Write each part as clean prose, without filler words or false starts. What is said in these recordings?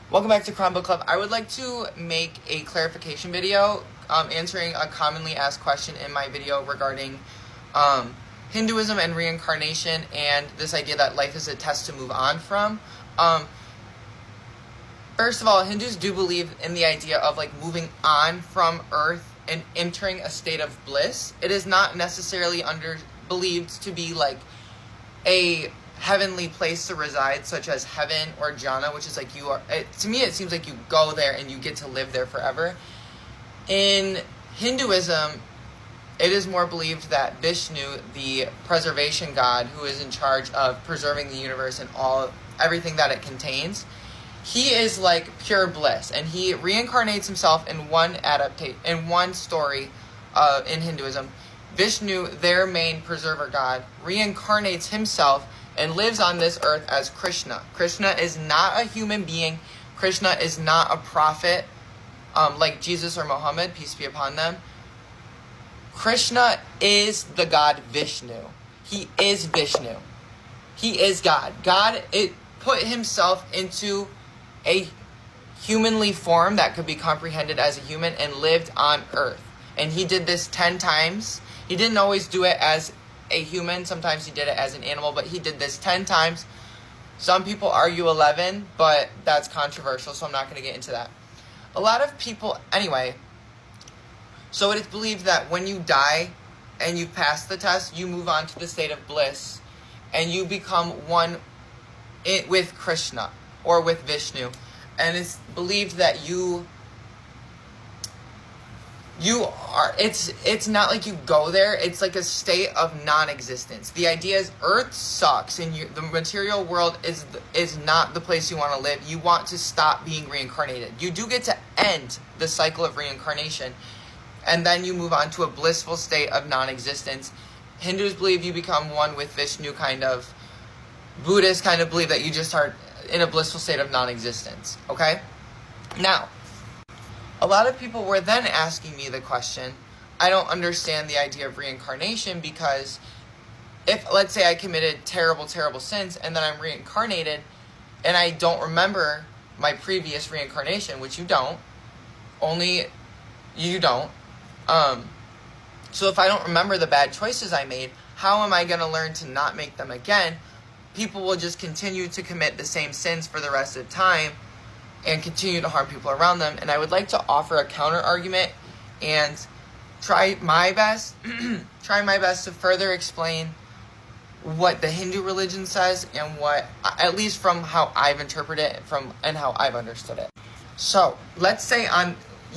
Welcome back to Crime Book Club. I would like to make a clarification video answering a commonly asked question in my video regarding Hinduism and reincarnation and this idea that life is a test to move on from. First of all, Hindus do believe in the idea of moving on from Earth and entering a state of bliss. It is not necessarily believed to be a heavenly place to reside, such as heaven or jhana, which is to me it seems like you go there and you get to live there forever. In Hinduism, it is more believed that Vishnu, the preservation god who is in charge of preserving the universe and everything that it contains, he is pure bliss, and he reincarnates himself in one story in Hinduism. Vishnu, their main preserver god, reincarnates himself and lives on this earth as Krishna. Krishna is not a human being. Krishna is not a prophet like Jesus or Muhammad, peace be upon them. Krishna is the god Vishnu. He is Vishnu. He is God. God put himself into a humanly form that could be comprehended as a human and lived on earth. And he did this 10 times. He didn't always do it as a human. Sometimes he did it as an animal, but he did this 10 times. Some people argue 11, but that's controversial, so I'm not going to get into that. A lot of people, anyway, so it is believed that when you die and you've passed the test, you move on to the state of bliss and you become one with Krishna or with Vishnu. And it's believed that you are, it's not like you go there, it's like a state of non-existence. The idea is Earth sucks and the material world is not the place you want to live. You want to stop being reincarnated. You do get to end the cycle of reincarnation, and then you move on to a blissful state of non-existence. Hindus believe you become one with Vishnu, kind of. Buddhists kind of believe that you just are in a blissful state of non-existence, okay? Now, a lot of people were then asking me the question, I don't understand the idea of reincarnation, because if, let's say I committed terrible, terrible sins and then I'm reincarnated and I don't remember my previous reincarnation, which you don't, only you don't. So if I don't remember the bad choices I made, how am I going to learn to not make them again? People will just continue to commit the same sins for the rest of time and continue to harm people around them. And I would like to offer a counter argument and try my best to further explain what the Hindu religion says and what, at least from how I've interpreted it and how I've understood it. So let's say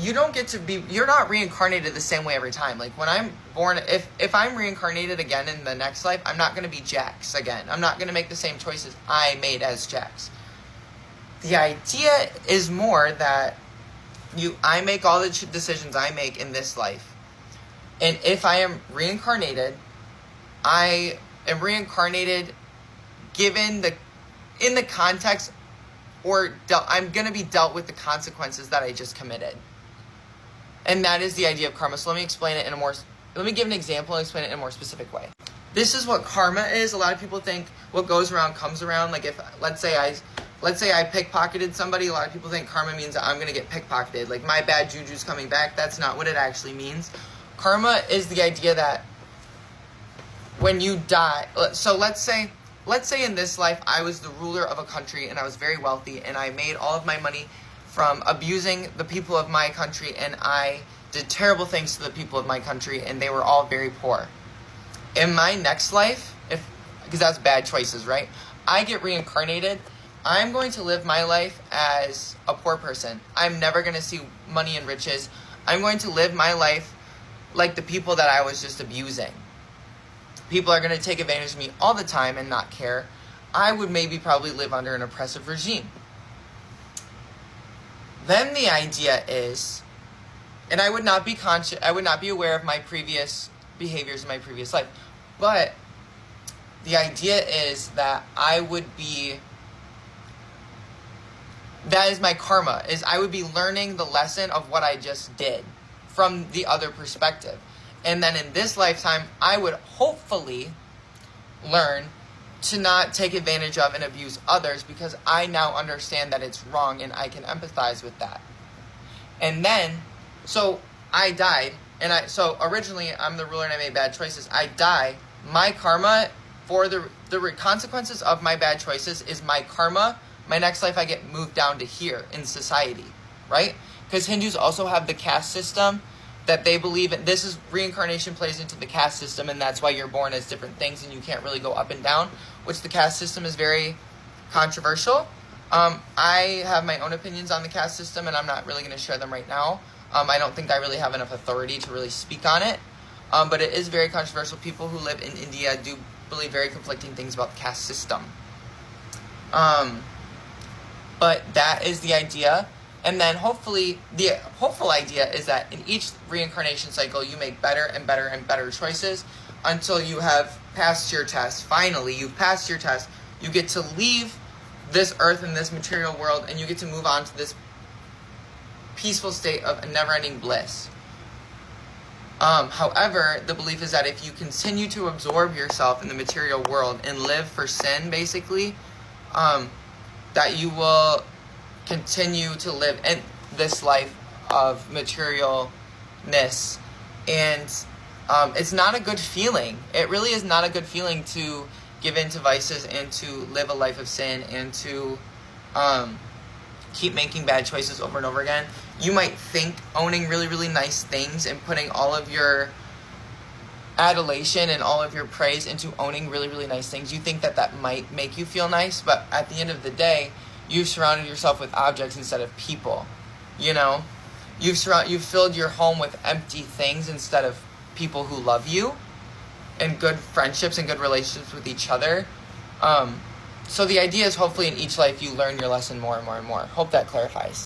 you're not reincarnated the same way every time. Like when I'm born, if I'm reincarnated again in the next life, I'm not going to be Jax again. I'm not going to make the same choices I made as Jax. The idea is more that I make all the decisions I make in this life. And if I am reincarnated, I am reincarnated in the context, or I'm going to be dealt with the consequences that I just committed. And that is the idea of karma. So let me explain it let me give an example and explain it in a more specific way. This is what karma is. A lot of people think what goes around comes around. Like if, let's say I pickpocketed somebody, a lot of people think karma means that I'm going to get pickpocketed. Like my bad juju's coming back. That's not what it actually means. Karma is the idea that when you die, so let's say in this life I was the ruler of a country and I was very wealthy and I made all of my money from abusing the people of my country, and I did terrible things to the people of my country and they were all very poor. In my next life, because that's bad choices, right? I get reincarnated. I'm going to live my life as a poor person. I'm never going to see money and riches. I'm going to live my life like the people that I was just abusing. People are going to take advantage of me all the time and not care. I would probably live under an oppressive regime. Then the idea is, and I would not be aware of my previous behaviors in my previous life, but the idea is that that is my karma, is I would be learning the lesson of what I just did from the other perspective. And then in this lifetime, I would hopefully learn to not take advantage of and abuse others, because I now understand that it's wrong and I can empathize with that. And then, so I died, so originally I'm the ruler and I made bad choices. I die. My karma for the consequences of my bad choices is my karma. My next life I get moved down to here in society, right? Because Hindus also have the caste system that they believe in. This is reincarnation plays into the caste system, and that's why you're born as different things and you can't really go up and down, which the caste system is very controversial. I have my own opinions on the caste system, and I'm not really going to share them right now. I don't think I really have enough authority to really speak on it. But it is very controversial. People who live in India do believe very conflicting things about the caste system. But that is the idea. And then hopefully, the hopeful idea is that in each reincarnation cycle, you make better and better and better choices until you have passed your test. Finally, you've passed your test. You get to leave this earth and this material world, and you get to move on to this peaceful state of a never-ending bliss. However, the belief is that if you continue to absorb yourself in the material world and live for sin, basically, that you will continue to live in this life of materialness. And it's not a good feeling. It really is not a good feeling to give in to vices and to live a life of sin and to keep making bad choices over and over again. You might think owning really, really nice things and putting all of your adulation and all of your praise into owning really, really nice things, you think that that might make you feel nice, but at the end of the day, you've surrounded yourself with objects instead of people. You know, you've filled your home with empty things instead of people who love you and good friendships and good relationships with each other. So the idea is hopefully in each life you learn your lesson more and more and more. Hope that clarifies.